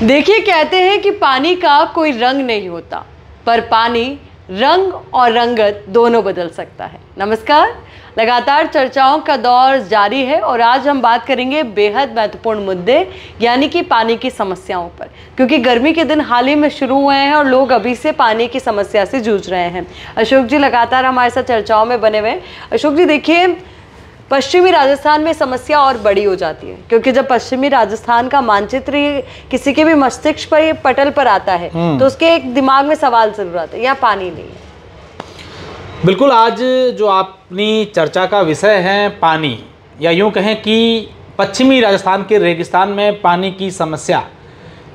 देखिए, कहते हैं कि पानी का कोई रंग नहीं होता, पर पानी रंग और रंगत दोनों बदल सकता है। नमस्कार, लगातार चर्चाओं का दौर जारी है और आज हम बात करेंगे बेहद महत्वपूर्ण मुद्दे यानी कि पानी की समस्याओं पर, क्योंकि गर्मी के दिन हाल ही में शुरू हुए हैं और लोग अभी से पानी की समस्या से जूझ रहे हैं। अशोक जी लगातार हमारे साथ चर्चाओं में बने हुए हैं। अशोक जी देखिए, पश्चिमी राजस्थान में समस्या और बड़ी हो जाती है, क्योंकि जब पश्चिमी राजस्थान का मानचित्र किसी के भी मस्तिष्क पर पटल पर आता है तो उसके एक दिमाग में सवाल जरूर आता है, यहाँ पानी नहीं है। बिल्कुल, आज जो अपनी चर्चा का विषय है पानी, या यूं कहें कि पश्चिमी राजस्थान के रेगिस्तान में पानी की समस्या,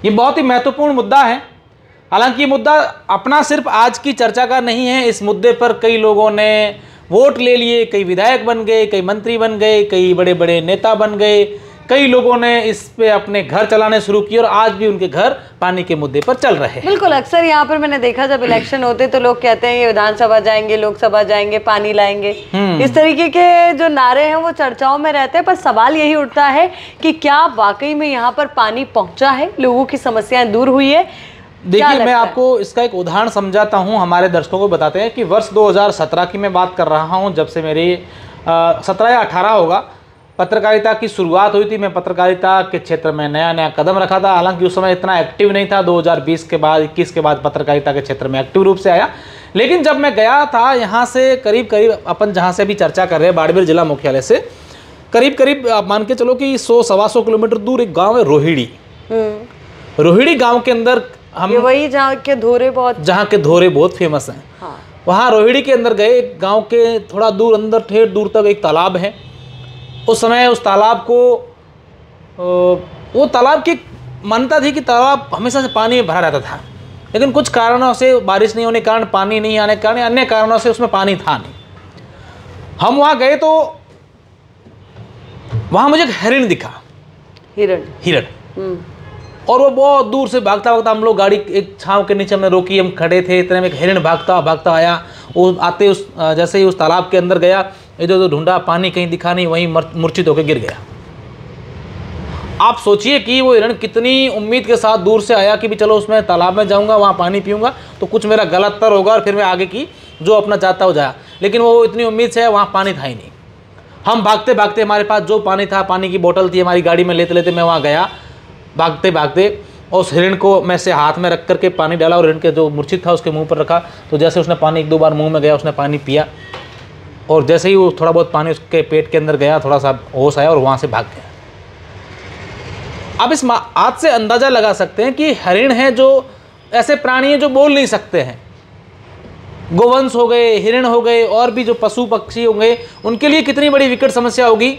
ये बहुत ही महत्वपूर्ण मुद्दा है। हालांकि ये मुद्दा अपना सिर्फ आज की चर्चा का नहीं है। इस मुद्दे पर कई लोगों ने वोट ले लिए, कई विधायक बन गए, कई मंत्री बन गए, कई बड़े बड़े नेता बन गए, कई लोगों ने इस पे अपने घर चलाने शुरू किए और आज भी उनके घर पानी के मुद्दे पर चल रहे हैं। बिल्कुल, अक्सर यहाँ पर मैंने देखा जब इलेक्शन होते तो लोग कहते हैं ये विधानसभा जाएंगे, लोकसभा जाएंगे, पानी लाएंगे। इस तरीके के जो नारे हैं वो चर्चाओं में रहते हैं, पर सवाल यही उठता है कि क्या वाकई में यहाँ पर पानी पहुंचा है, लोगों की समस्याएं दूर हुई है? देखिए, मैं आपको इसका एक उदाहरण समझाता हूँ, हमारे दर्शकों को बताते हैं कि वर्ष 2017 की मैं बात कर रहा हूँ, जब से मेरी 17 या 18 होगा, पत्रकारिता की शुरुआत हुई थी। मैं पत्रकारिता के क्षेत्र में नया कदम रखा था। हालांकि उस समय इतना एक्टिव नहीं था। 2020 के बाद 21 के बाद पत्रकारिता के क्षेत्र में एक्टिव रूप से आया। लेकिन जब मैं गया था यहाँ से करीब अपन जहाँ से अभी चर्चा कर रहे हैं, बाड़मेर जिला मुख्यालय से करीब आप मान के चलो कि 100-125 किलोमीटर दूर एक गाँव है रोहिड़ी। रोहिड़ी गाँव के अंदर हम, वही जहाँ के धोरे बहुत फेमस हैं। हाँ। वहाँ रोहिड़ी के अंदर गए, गांव के थोड़ा दूर अंदर ठेठ दूर तक एक तालाब है। उस समय उस तालाब को वो तालाब की मान्यता थी कि तालाब हमेशा से पानी में भरा रहता था, लेकिन कुछ कारणों से, बारिश नहीं होने के कारण, पानी नहीं आने के कारण, अन्य कारणों से उसमें पानी था नहीं। हम वहाँ गए तो वहाँ मुझे एक हिरण दिखा। हिरण और वो बहुत दूर से भागता हम लोग गाड़ी एक छांव के नीचे हमने रोकी, हम खड़े थे, इतने में एक हिरण भागता आया। वो आते उस जैसे ही उस तालाब के अंदर गया, इधर उधर ढूंढा, पानी कहीं दिखा नहीं, वहीं मूर्छित होकर गिर गया। आप सोचिए कि वो हिरण कितनी उम्मीद के साथ दूर से आया कि भी चलो उसमें तालाब में जाऊंगा, वहाँ पानी पीऊंगा तो कुछ मेरा गलत तर होगा और फिर मैं आगे की जो अपना चाहता हो जाए। लेकिन वो इतनी उम्मीद से है, वहाँ पानी था ही नहीं। हम भागते हमारे पास जो पानी था, पानी की बोतल थी हमारी गाड़ी में, लेते मैं वहाँ गया। भागते उस हिरण को मैं से हाथ में रख करके पानी डाला और हिरण के जो मूर्छित था उसके मुंह पर रखा। तो जैसे उसने पानी 1-2 बार मुंह में गया, उसने पानी पिया और जैसे ही वो थोड़ा बहुत पानी उसके पेट के अंदर गया, थोड़ा सा होश आया और वहाँ से भाग गया। अब इस बात से अंदाज़ा लगा सकते हैं कि हरिण है जो ऐसे प्राणी हैं जो बोल नहीं सकते हैं। गोवंश हो गए, हिरण हो गए और भी जो पशु पक्षी हो गए, उनके लिए कितनी बड़ी विकट समस्या होगी।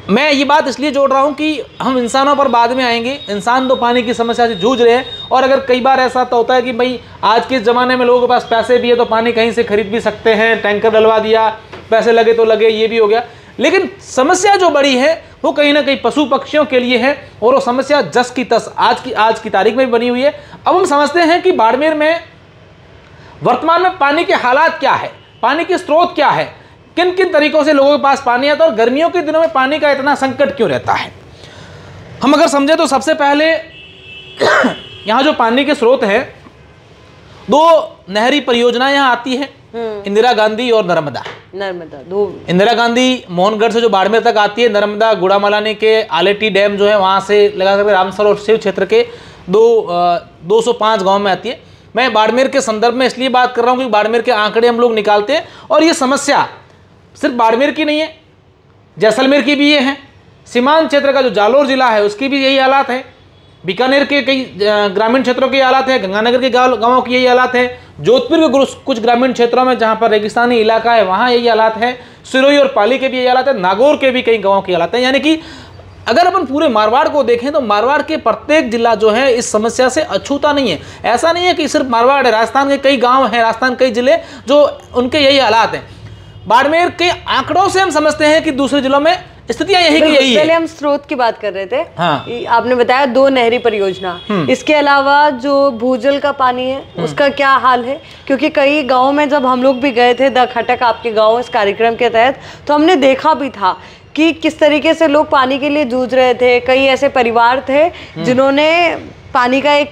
मैं ये बात इसलिए जोड़ रहा हूँ कि हम इंसानों पर बाद में आएंगे। इंसान तो पानी की समस्या से जूझ रहे हैं, और अगर कई बार ऐसा तो होता है कि भाई आज के ज़माने में लोगों के पास पैसे भी है तो पानी कहीं से खरीद भी सकते हैं, टैंकर डलवा दिया, पैसे लगे तो लगे, ये भी हो गया। लेकिन समस्या जो बड़ी है वो कहीं ना कहीं पशु पक्षियों के लिए है, और वो समस्या जस की तस आज की तारीख में भी बनी हुई है। अब हम समझते हैं कि बाड़मेर में वर्तमान में पानी के हालात क्या है, पानी के स्रोत क्या है, किन किन तरीकों से लोगों के पास पानी आता है, और गर्मियों के दिनों में पानी का इतना संकट क्यों रहता है। हम अगर समझे तो सबसे पहले यहाँ जो पानी के स्रोत हैं, 2 नहरी परियोजनाएं यहाँ आती है, इंदिरा गांधी और नर्मदा। इंदिरा गांधी मोहनगढ़ से जो बाड़मेर तक आती है, नर्मदा गुड़ामलानी के आलेटी डैम जो है वहाँ से लगा करके रामसर और शिव क्षेत्र के 205 गाँव में आती है। मैं बाड़मेर के संदर्भ में इसलिए बात कर रहा हूँ कि बाड़मेर के आंकड़े हम लोग निकालते हैं, और ये समस्या सिर्फ बाड़मेर की नहीं है, जैसलमेर की भी ये है। सीमांत क्षेत्र का जो जालोर जिला है उसकी भी यही हालात है, बीकानेर के कई ग्रामीण क्षेत्रों के हालात है, गंगानगर के गांवों की यही हालात है, जोधपुर के कुछ ग्रामीण क्षेत्रों में जहां पर रेगिस्तानी इलाका है वहां यही हालात है, सिरोही और पाली के भी यही हालात है, नागौर के भी कई गाँवों की हालात है। यानी कि अगर अपन पूरे मारवाड़ को देखें तो मारवाड़ के प्रत्येक जिला जो है इस समस्या से अछूता नहीं है। ऐसा नहीं है कि सिर्फ मारवाड़ है, राजस्थान के कई गाँव हैं, राजस्थान कई जिले जो उनके यही हालात हैं। बाड़मेर के आंकड़ों से हम समझते हैं कि दूसरे जिलों में स्थितियां यही की यही है। पहले हम स्रोत की बात कर रहे थे। हाँ। आपने बताया 2 नहरी परियोजना, इसके अलावा जो भूजल का पानी है उसका क्या हाल है? क्योंकि कई गाँव में जब हम लोग भी गए थे द खटक आपके गाँव इस कार्यक्रम के तहत, तो हमने देखा भी था कि किस तरीके से लोग पानी के लिए जूझ रहे थे। कई ऐसे परिवार थे जिन्होंने पानी का एक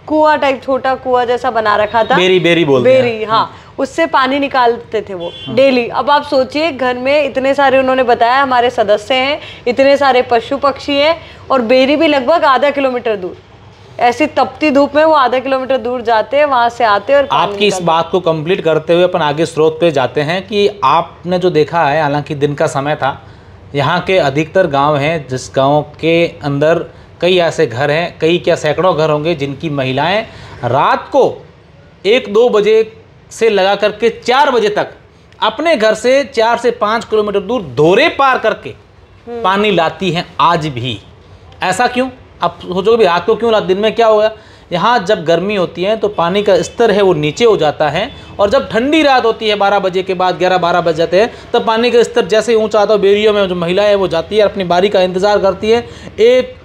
कुआं टाइप, छोटा कुआं जैसा बना रखा था, बेरी बोलते हैं। बेरी, हाँ, उससे पानी निकालते थे वो डेली। अब आप सोचिए, घर में इतने सारे, उन्होंने बताया, हमारे सदस्य हैं, इतने सारे पशु पक्षी हैं, और बेरी भी लगभग आधा किलोमीटर दूर, ऐसी तपती धूप में वो आधा किलोमीटर दूर जाते हैं, वहां से आते हैं। और आपकी इस बात को कंप्लीट करते हुए अपन आगे स्रोत पे जाते हैं कि आपने जो देखा है, हालांकि दिन का समय था, यहाँ के अधिकतर गांव हैं जिस गांव के अंदर कई ऐसे घर हैं, कई क्या सैकड़ों घर होंगे जिनकी महिलाएं रात को 1-2 बजे से लगा करके 4 बजे तक अपने घर से 4 से 5 किलोमीटर दूर दोरे पार करके पानी लाती हैं आज भी। ऐसा क्यों? आप सोचोगे भी रात को क्यों लाती, दिन में क्या होगा? यहाँ जब गर्मी होती है तो पानी का स्तर है वो नीचे हो जाता है, और जब ठंडी रात होती है 12 बजे के बाद, 11-12 बज जाते हैं, तब पानी का स्तर जैसे ही ऊँचा आता है, बेरियों में जो महिला है वो जाती है, अपनी बारी का इंतज़ार करती है। एक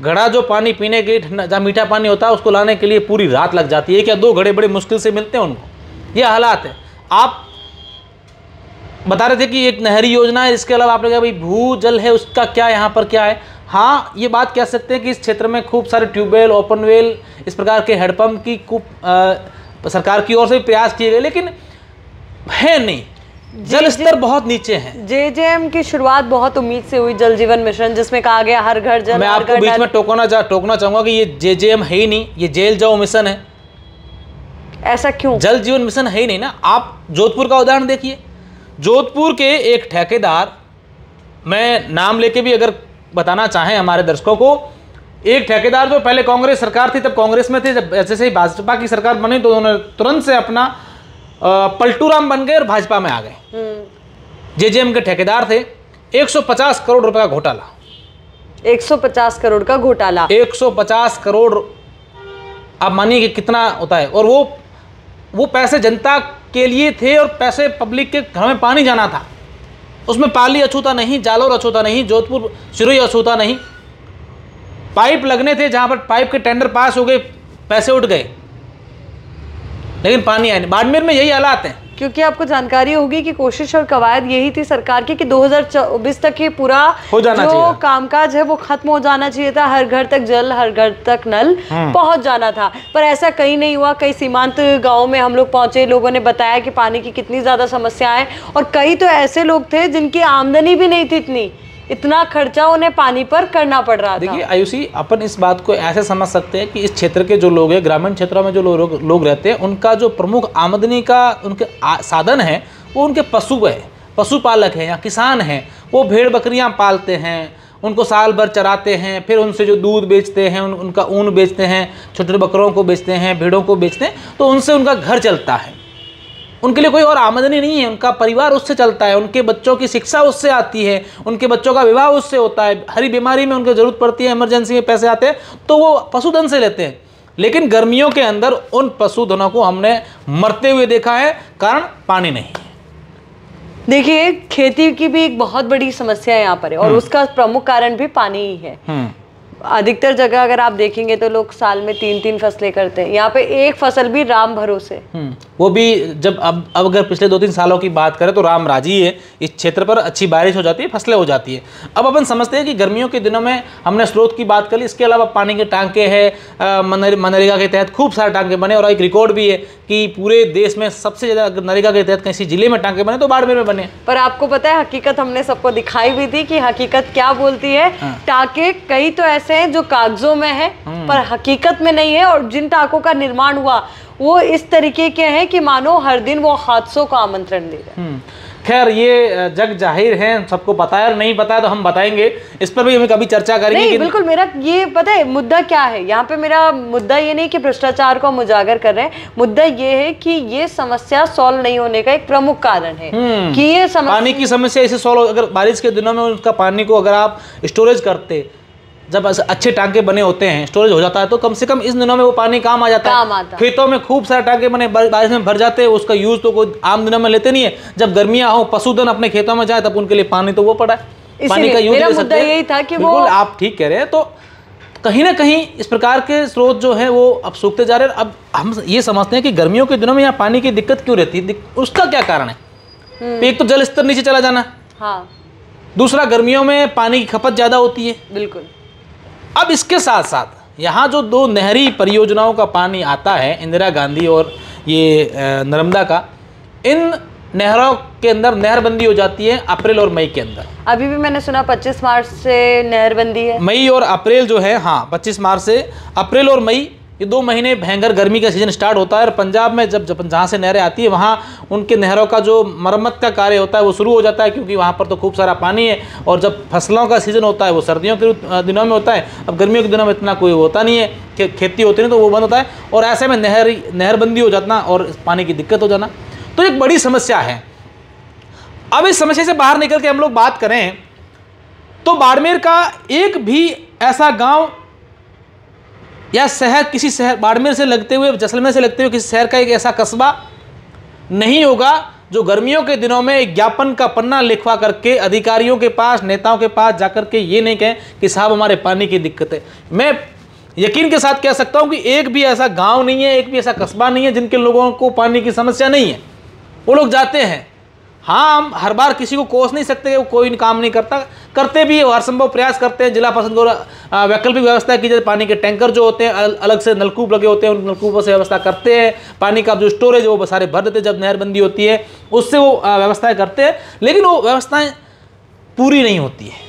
घड़ा जो पानी पीने के लिए, ठंडा जहाँ मीठा पानी होता है, उसको लाने के लिए पूरी रात लग जाती है। क्या 2 घड़े बड़े मुश्किल से मिलते हैं उनको? ये हालात है। आप बता रहे थे कि एक नहरी योजना है, इसके अलावा आपने कहा भाई भू जल है, उसका क्या यहाँ पर क्या है? हाँ, ये बात कह सकते हैं कि इस क्षेत्र में खूब सारे ट्यूबवेल, ओपन वेल, इस प्रकार के हेडपम्प की खूब सरकार की ओर से प्रयास किए गए, लेकिन है नहीं, जल स्तर बहुत नीचे है। JJM की शुरुआत बहुत उम्मीद से हुई, जल जीवन मिशन, जिसमें कहा गया हर घर जल। मैं आपको बीच में टोकना चाहूंगा कि ये JJM है ही नहीं, ये जेल जाओ मिशन है। ऐसा क्यों? जल जीवन मिशन है ही नहीं ना। आप जोधपुर का उदाहरण देखिए, जोधपुर के एक ठेकेदार, मैं नाम लेके भी अगर बताना चाहें हमारे दर्शकों को, एक ठेकेदार जो पहले कांग्रेस सरकार थी, तब कांग्रेस में थे, जब जैसे ही भाजपा की सरकार बनी तो उन्होंने तुरंत से अपना पलटूराम बन गए और भाजपा में आ गए। JJM के ठेकेदार थे। 150 करोड़ रुपए का घोटाला, 150 करोड़ का घोटाला, 150 करोड़, आप मानिए कि कितना होता है। और वो पैसे जनता के लिए थे, और पैसे पब्लिक के घर में पानी जाना था, उसमें पाली अछूता नहीं, जालोर अछूता नहीं, जोधपुर सिरोही अछूता नहीं। पाइप लगने थे, जहां पर पाइप के टेंडर पास हो गए, पैसे उठ गए, लेकिन पानी आया नहीं। बाड़मेर में यही हालात हैं। क्योंकि आपको जानकारी होगी कि कोशिश और कवायद यही थी सरकार की कि 2024 तक ये पूरा जो कामकाज है वो खत्म हो जाना चाहिए था, हर घर तक जल, हर घर तक नल पहुंच जाना था। पर ऐसा कहीं नहीं हुआ। कई सीमांत गांवों में हम लोग पहुंचे, लोगों ने बताया कि पानी की कितनी ज्यादा समस्या है, और कई तो ऐसे लोग थे जिनकी आमदनी भी नहीं थी, इतना खर्चा उन्हें पानी पर करना पड़ रहा था। देखिए आयुषी, अपन इस बात को ऐसे समझ सकते हैं कि इस क्षेत्र के जो लोग हैं, ग्रामीण क्षेत्रों में जो लोग रहते हैं, उनका जो प्रमुख आमदनी का उनके साधन है वो उनके पशु है, पशुपालक हैं या किसान हैं। वो भेड़ बकरियां पालते हैं, उनको साल भर चराते हैं, फिर उनसे जो दूध बेचते हैं, उनका ऊन बेचते हैं, छोटे छोटे बकरों को बेचते हैं, भेड़ों को बेचते हैं, तो उनसे उनका घर चलता है। उनके लिए कोई और आमदनी नहीं है, उनका परिवार उससे चलता है, उनके बच्चों की शिक्षा उससे आती है, उनके बच्चों का विवाह उससे होता है, हरी बीमारी में उनको जरूरत पड़ती है, इमरजेंसी में पैसे आते हैं तो वो पशुधन से लेते हैं। लेकिन गर्मियों के अंदर उन पशुधनों को हमने मरते हुए देखा है, कारण पानी नहीं। देखिए, खेती की भी एक बहुत बड़ी समस्या यहाँ पर है, और उसका प्रमुख कारण भी पानी ही है। अधिकतर जगह अगर आप देखेंगे तो लोग साल में 3-3 फसलें करते हैं, यहाँ पे एक फसल भी राम भरोसे। वो भी जब अब अगर पिछले 2-3 सालों की बात करें तो राम राजी है, इस क्षेत्र पर अच्छी बारिश हो जाती है, फसलें हो जाती है। अब अपन समझते हैं कि गर्मियों के दिनों में हमने स्रोत की बात कर ली, इसके अलावा पानी के टांके हैं, मनरेगा के तहत खूब सारे टांके बने, और एक रिकॉर्ड भी है कि पूरे देश में सबसे ज़्यादा नरेगा के तहत किसी जिले में टांके बने तो बाड़मेर में बने। पर आपको पता है, हकीकत हमने सबको दिखाई भी थी कि हकीकत क्या बोलती है। टांके कई तो ऐसे हैं जो कागजों में है पर हकीकत में नहीं है, और जिन टांकों का निर्माण हुआ वो इस तरीके के हैं कि मानो हर दिन वो हादसों का आमंत्रण दे रहे हैं। खैर, ये जग जाहिर है, सबको पता है, और नहीं पता है तो हम बताएंगे, इस पर भी हमें कभी चर्चा करेंगे। नहीं, बिल्कुल। मेरा ये पता है मुद्दा क्या है यहाँ पे, मेरा मुद्दा ये नहीं कि भ्रष्टाचार को हम उजागर कर रहे हैं, मुद्दा ये है कि ये समस्या सॉल्व नहीं होने का एक प्रमुख कारण है कि ये पानी की समस्या इसे सॉल्व, अगर बारिश के दिनों में उनका पानी को अगर आप स्टोरेज करते, जब अच्छे टांके बने होते हैं, स्टोरेज हो जाता है, तो कम से कम इस दिनों में वो पानी काम आ जाता है। खेतों में खूब सारे टांके बने, बारिश में भर जाते हैं, उसका यूज तो कोई आम दिनों में लेते नहीं है। जब गर्मियां हो, पशुधन अपने खेतों में जाए, तब उनके लिए पानी तो वो पड़ा है, पानी का यूज ले सकते हैं। यही था कि वो आप ठीक कह रहे हैं। तो कहीं ना कहीं इस प्रकार के स्रोत जो है वो अब सूखते जा रहे हैं। अब हम ये समझते हैं कि गर्मियों के दिनों में यहाँ पानी की दिक्कत क्यों रहती है, उसका क्या कारण है? एक तो जल स्तर नीचे चला जाना, दूसरा, गर्मियों में पानी की खपत ज़्यादा होती है। बिल्कुल। अब इसके साथ साथ यहाँ जो 2 नहरी परियोजनाओं का पानी आता है, इंदिरा गांधी और ये नर्मदा का, इन नहरों के अंदर नहरबंदी हो जाती है अप्रैल और मई के अंदर। अभी भी मैंने सुना 25 मार्च से नहरबंदी है। मई और अप्रैल जो है, हाँ 25 मार्च से अप्रैल और मई, ये 2 महीने भयंकर गर्मी का सीजन स्टार्ट होता है। और पंजाब में जब जहाँ से नहरें आती है वहाँ उनके नहरों का जो मरम्मत का कार्य होता है वो शुरू हो जाता है, क्योंकि वहाँ पर तो खूब सारा पानी है। और जब फसलों का सीज़न होता है वो सर्दियों के दिनों में होता है। अब गर्मियों के दिनों में इतना कोई होता नहीं है, खेती होती नहीं, तो वो बंद होता है। और ऐसे में नहरबंदी हो जाना और पानी की दिक्कत हो जाना तो एक बड़ी समस्या है। अब इस समस्या से बाहर निकल के हम लोग बात करें तो बाड़मेर का एक भी ऐसा गांव या शहर, किसी शहर, बाड़मेर से लगते हुए, जैसलमेर से लगते हुए किसी शहर का एक ऐसा कस्बा नहीं होगा जो गर्मियों के दिनों में एक ज्ञापन का पन्ना लिखवा करके अधिकारियों के पास, नेताओं के पास जाकर के ये नहीं कहें कि साहब हमारे पानी की दिक्कत है। मैं यकीन के साथ कह सकता हूं कि एक भी ऐसा गांव नहीं है, एक भी ऐसा कस्बा नहीं है जिनके लोगों को पानी की समस्या नहीं है। वो लोग जाते हैं। हाँ, हम हर बार किसी को कोस नहीं सकते कि वो कोई काम नहीं करता, करते भी हर संभव प्रयास करते हैं। जिला प्रशासन को वैकल्पिक व्यवस्था की जाए, पानी के टैंकर जो होते हैं, अलग से नलकूप लगे होते हैं, उन नलकूपों से व्यवस्था करते हैं। पानी का जो स्टोरेज वो सारे भर देते हैं जब नहरबंदी होती है, उससे वो व्यवस्थाएं करते हैं, लेकिन वो व्यवस्थाएं पूरी नहीं होती है।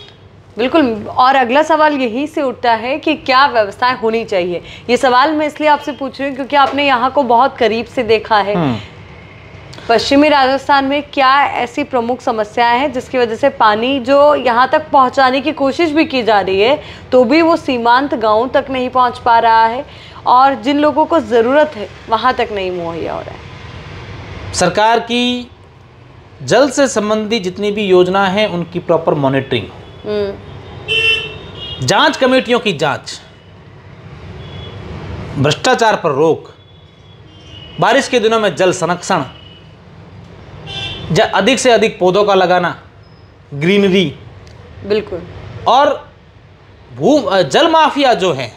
बिल्कुल। और अगला सवाल यही से उठता है कि क्या व्यवस्थाएं होनी चाहिए। ये सवाल मैं इसलिए आपसे पूछ रही हूँ क्योंकि आपने यहाँ को बहुत करीब से देखा है। पश्चिमी राजस्थान में क्या ऐसी प्रमुख समस्याएं हैं जिसकी वजह से पानी जो यहाँ तक पहुँचाने की कोशिश भी की जा रही है तो भी वो सीमांत गांवों तक नहीं पहुँच पा रहा है, और जिन लोगों को ज़रूरत है वहाँ तक नहीं मुहैया हो रहा है। सरकार की जल से संबंधी जितनी भी योजना है उनकी प्रॉपर मॉनिटरिंग, जांच कमेटियों की जांच, भ्रष्टाचार पर रोक, बारिश के दिनों में जल संरक्षण, अधिक से अधिक पौधों का लगाना, ग्रीनरी, बिल्कुल, और जल माफिया जो हैं,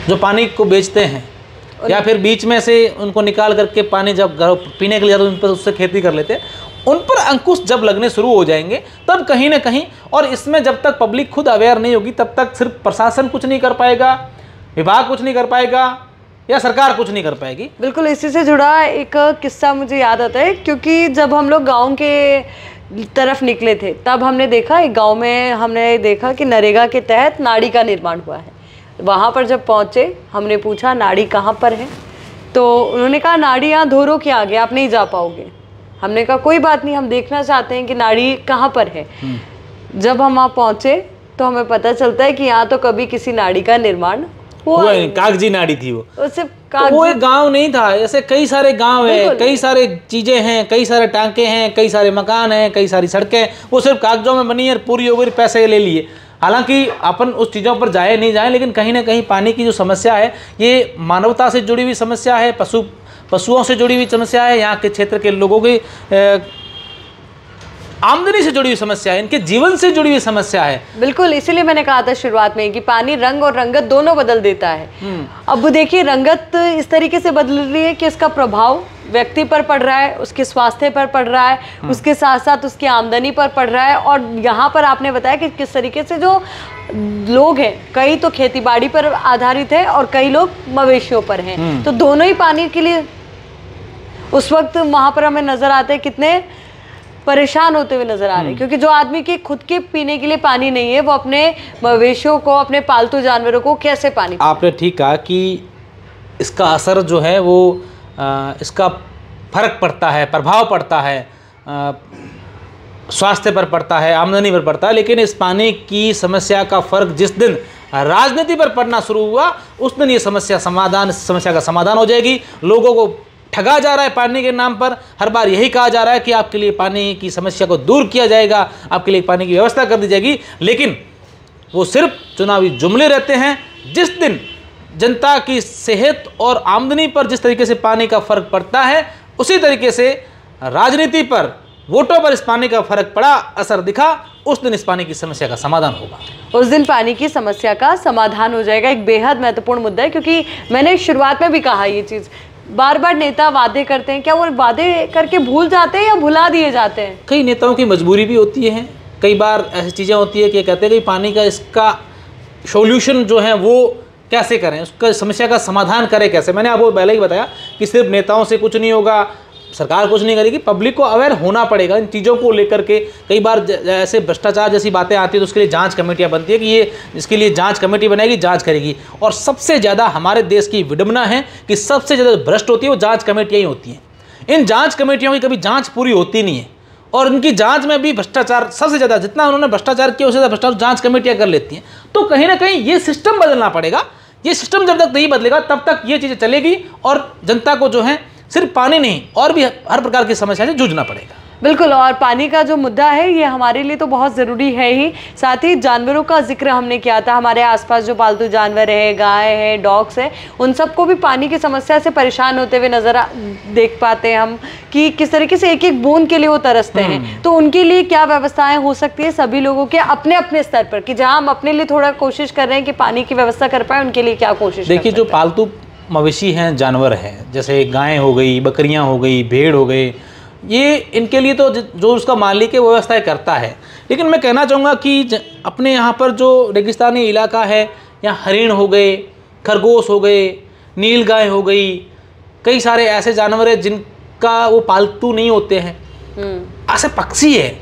जो पानी को बेचते हैं या फिर बीच में से उनको निकाल करके पानी जब पीने के लिए उन पर उससे खेती कर लेते हैं, उन पर अंकुश जब लगने शुरू हो जाएंगे तब कहीं ना कहीं, और इसमें जब तक पब्लिक खुद अवेयर नहीं होगी तब तक सिर्फ प्रशासन कुछ नहीं कर पाएगा, विभाग कुछ नहीं कर पाएगा या सरकार कुछ नहीं कर पाएगी। बिल्कुल। इसी से जुड़ा एक किस्सा मुझे याद आता है, क्योंकि जब हम लोग गांव के तरफ निकले थे तब हमने देखा, एक गांव में हमने देखा कि नरेगा के तहत नाड़ी का निर्माण हुआ है। वहाँ पर जब पहुँचे हमने पूछा नाड़ी कहाँ पर है, तो उन्होंने कहा नाड़ी यहाँ धोरो के आगे, आप नहीं जा पाओगे। हमने कहा कोई बात नहीं, हम देखना चाहते हैं कि नाड़ी कहाँ पर है। जब हम वहाँ पहुँचे तो हमें पता चलता है कि यहाँ तो कभी किसी नाड़ी का निर्माण हुआ नहीं, कागजी नाड़ी थी वो सिर्फ तो वो एक गांव नहीं था। ऐसे कई सारे गांव है, कई सारे चीजें हैं, कई सारे टांके हैं, कई सारे मकान हैं, कई सारी सड़कें, वो सिर्फ कागजों में बनी है, पूरी हो गई, पैसे ले लिए। हालांकि अपन उस चीज़ों पर जाए नहीं जाए, लेकिन कहीं ना कहीं पानी की जो समस्या है ये मानवता से जुड़ी हुई समस्या है, पशुओं से जुड़ी हुई समस्या है, यहाँ के क्षेत्र के लोगों की आमदनी से जुड़ी हुई समस्या है, इनके जीवन से जुड़ी हुई समस्या है। बिल्कुल, इसीलिए मैंने कहा था शुरुआत में कि पानी रंग और रंगत दोनों बदल देता है। अब देखिए, रंगत इस तरीके से बदल रही है कि इसका प्रभाव व्यक्ति पर पड़ रहा है, उसके स्वास्थ्य पर पड़ रहा है, उसके साथ साथ उसकी आमदनी पर पड़ रहा है। और यहाँ पर आपने बताया कि किस तरीके से जो लोग हैं, कई तो खेतीबाड़ी पर आधारित है और कई लोग मवेशियों पर हैं, तो दोनों ही पानी के लिए उस वक्त वहाँ पर हमें नजर आते हैं कितने परेशान होते हुए नजर आ रहे हैं, क्योंकि जो आदमी के खुद के पीने के लिए पानी नहीं है, वो अपने मवेशियों को, अपने पालतू जानवरों को कैसे पानी। आपने ठीक कहा कि इसका असर जो है वो इसका फर्क पड़ता है, प्रभाव पड़ता है, स्वास्थ्य पर पड़ता है, आमदनी पर पड़ता है। लेकिन इस पानी की समस्या का फर्क जिस दिन राजनीति पर पड़ना शुरू हुआ उस दिन ये समस्या का समाधान हो जाएगी। लोगों को ठगा जा रहा है पानी के नाम पर, हर बार यही कहा जा रहा है कि आपके लिए पानी की समस्या को दूर किया जाएगा, आपके लिए पानी की व्यवस्था कर दी जाएगी, लेकिन वो सिर्फ चुनावी जुमले रहते हैं। जिस दिन जनता की सेहत और आमदनी पर जिस तरीके से पानी का फर्क पड़ता है, उसी तरीके से राजनीति पर, वोटों पर इस पानी का फर्क पड़ा, असर दिखा, उस दिन इस पानी की समस्या का समाधान होगा। उस दिन पानी की समस्या का समाधान हो जाएगा। एक बेहद महत्वपूर्ण मुद्दा है, क्योंकि मैंने शुरुआत में भी कहा ये चीज़ बार बार नेता वादे करते हैं, क्या वो वादे करके भूल जाते हैं या भुला दिए जाते हैं? कई नेताओं की मजबूरी भी होती है, कई बार ऐसी चीज़ें होती है कि कहते हैं कि पानी का इसका सॉल्यूशन जो है वो कैसे करें, उसका समस्या का समाधान करें कैसे। मैंने आपको पहले ही बताया कि सिर्फ नेताओं से कुछ नहीं होगा, सरकार कुछ नहीं करेगी, पब्लिक को अवेयर होना पड़ेगा इन चीज़ों को लेकर के। कई बार ऐसे भ्रष्टाचार जैसी बातें आती है तो उसके लिए जांच कमेटियां बनती है कि ये इसके लिए जांच कमेटी बनाएगी, जांच करेगी। और सबसे ज़्यादा हमारे देश की विडंबना है कि सबसे ज़्यादा भ्रष्ट होती है वो जांच कमेटियाँ ही होती हैं। इन जांच कमेटियों की कभी जाँच पूरी होती नहीं है और उनकी जांच में भी भ्रष्टाचार सबसे ज़्यादा, जितना उन्होंने भ्रष्टाचार किया उससे ज़्यादा भ्रष्टाचार जांच कमेटियाँ कर लेती हैं। तो कहीं ना कहीं ये सिस्टम बदलना पड़ेगा। ये सिस्टम जब तक नहीं बदलेगा तब तक ये चीज़ें चलेगी और जनता को जो है सिर्फ पानी नहीं और भी हर प्रकार की समस्या से जूझना पड़ेगा। बिल्कुल, और पानी का जो मुद्दा है ये हमारे लिए तो बहुत ज़रूरी है ही, साथ ही जानवरों का जिक्र हमने किया था। हमारे आसपास जो पालतू जानवर है, गाय है, डॉग्स है, उन सबको भी पानी की समस्या से परेशान होते हुए देख पाते हैं हम कि किस तरीके से एक एक बूंद के लिए वो तरसते हैं। तो उनके लिए क्या व्यवस्थाएं हो सकती है सभी लोगों के अपने अपने स्तर पर, कि जहाँ हम अपने लिए थोड़ा कोशिश कर रहे हैं कि पानी की व्यवस्था कर पाए, उनके लिए क्या कोशिश? देखिए, जो पालतू मवेशी हैं, जानवर हैं, जैसे गायें हो गई, बकरियां हो गई, भेड़ हो गई, ये इनके लिए तो जो उसका मालिक है वो व्यवस्थाएं करता है। लेकिन मैं कहना चाहूँगा कि अपने यहाँ पर जो रेगिस्तानी इलाका है, यहाँ हरिण हो गए, खरगोश हो गए, नील गाय हो गई, कई सारे ऐसे जानवर हैं जिनका वो पालतू नहीं होते हैं। ऐसे पक्षी है,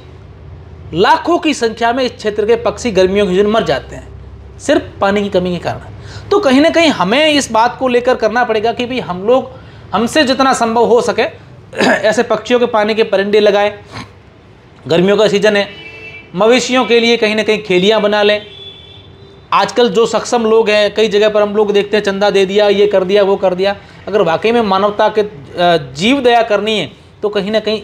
लाखों की संख्या में इस क्षेत्र के पक्षी गर्मियों के दिन मर जाते हैं सिर्फ पानी की कमी के कारण। तो कहीं ना कहीं हमें इस बात को लेकर करना पड़ेगा कि भाई हम लोग हमसे जितना संभव हो सके ऐसे पक्षियों के पानी के परिंदे लगाएं। गर्मियों का सीज़न है, मवेशियों के लिए कहीं ना कहीं खेलियां बना लें। आजकल जो सक्षम लोग हैं, कई जगह पर हम लोग देखते हैं चंदा दे दिया, ये कर दिया, वो कर दिया। अगर वाकई में मानवता के जीव दया करनी है तो कहीं ना कहीं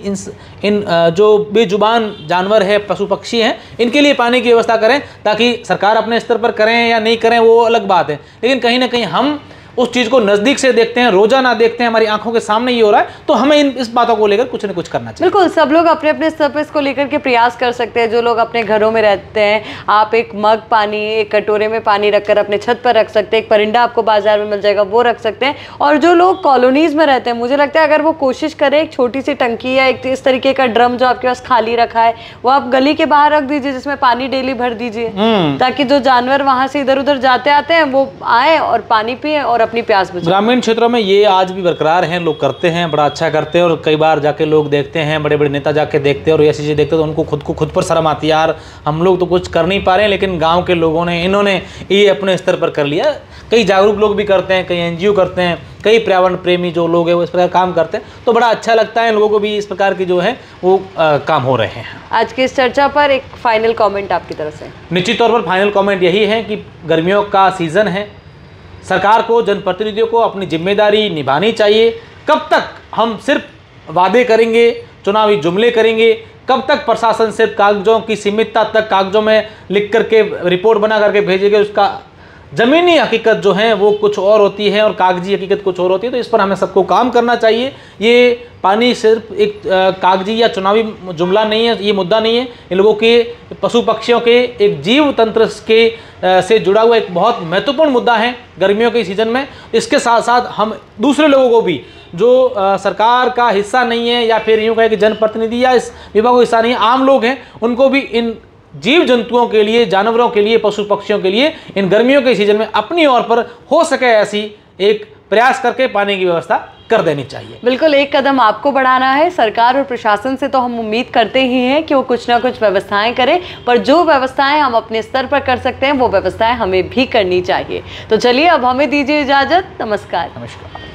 इन जो बेजुबान जानवर है, पशु पक्षी हैं, इनके लिए पानी की व्यवस्था करें। ताकि सरकार अपने स्तर पर करें या नहीं करें वो अलग बात है, लेकिन कहीं ना कहीं हम उस चीज़ को नज़दीक से देखते हैं, रोजाना देखते हैं, हमारी आंखों के सामने ये हो रहा है, तो हमें इस बातों को लेकर कुछ न कुछ करना चाहिए। बिल्कुल, सब लोग अपने अपने स्तर पर इसको लेकर के प्रयास कर सकते हैं। जो लोग अपने घरों में रहते हैं, आप एक मग पानी, एक कटोरे में पानी रखकर अपने छत पर रख सकते हैं। एक परिंदा आपको बाजार में मिल जाएगा, वो रख सकते हैं। और जो लोग कॉलोनीज में रहते हैं, मुझे लगता है अगर वो कोशिश करें, एक छोटी सी टंकी या एक इस तरीके का ड्रम जो आपके पास खाली रखा है वो आप गली के बाहर रख दीजिए, जिसमें पानी डेली भर दीजिए, ताकि जो जानवर वहां से इधर उधर जाते आते हैं वो आए और पानी पिए और अपनी प्यास बुझाएं। ग्रामीण क्षेत्रों में ये आज भी बरकरार हैं, लोग करते हैं, बड़ा अच्छा करते हैं। और कई बार जाके लोग देखते हैं, बड़े बड़े नेता जाके देखते हैं और ऐसी चीज़ें देखते हैं तो उनको खुद पर शर्म आती है, यार हम लोग तो कुछ कर नहीं पा रहे हैं, लेकिन गांव के लोगों ने, इन्होंने ये अपने स्तर पर कर लिया। कई जागरूक लोग भी करते हैं, कई एनजीओ करते हैं, कई पर्यावरण प्रेमी जो लोग हैं वो इस प्रकार काम करते हैं। तो बड़ा अच्छा लगता है, लोगों को भी इस प्रकार की जो है वो काम हो रहे हैं। आज की इस चर्चा पर एक फाइनल कमेंट आपकी तरफ से? निश्चित तौर पर फाइनल कमेंट यही है कि गर्मियों का सीज़न है, सरकार को, जनप्रतिनिधियों को अपनी जिम्मेदारी निभानी चाहिए। कब तक हम सिर्फ वादे करेंगे, चुनावी जुमले करेंगे? कब तक प्रशासन सिर्फ कागजों की सीमितता तक कागजों में लिख करके रिपोर्ट बना करके भेजेंगे? उसका ज़मीनी हकीकत जो है वो कुछ और होती है और कागजी हकीकत कुछ और होती है। तो इस पर हमें सबको काम करना चाहिए। ये पानी सिर्फ एक कागजी या चुनावी जुमला नहीं है, ये मुद्दा नहीं है। इन लोगों के, पशु पक्षियों के, एक जीव तंत्र के से जुड़ा हुआ एक बहुत महत्वपूर्ण मुद्दा है गर्मियों के सीज़न में। इसके साथ साथ हम दूसरे लोगों को भी, जो सरकार का हिस्सा नहीं है या फिर यूँ कहें कि जनप्रतिनिधि या इस विभाग का हिस्सा नहीं है, आम लोग हैं, उनको भी इन जीव जंतुओं के लिए, जानवरों के लिए, पशु पक्षियों के लिए इन गर्मियों के सीजन में अपनी ओर पर हो सके ऐसी एक प्रयास करके पानी की व्यवस्था कर देनी चाहिए। बिल्कुल, एक कदम आपको बढ़ाना है। सरकार और प्रशासन से तो हम उम्मीद करते ही हैं कि वो कुछ ना कुछ व्यवस्थाएं करें, पर जो व्यवस्थाएं हम अपने स्तर पर कर सकते हैं वो व्यवस्थाएं हमें भी करनी चाहिए। तो चलिए, अब हमें दीजिए इजाजत। नमस्कार। नमस्कार।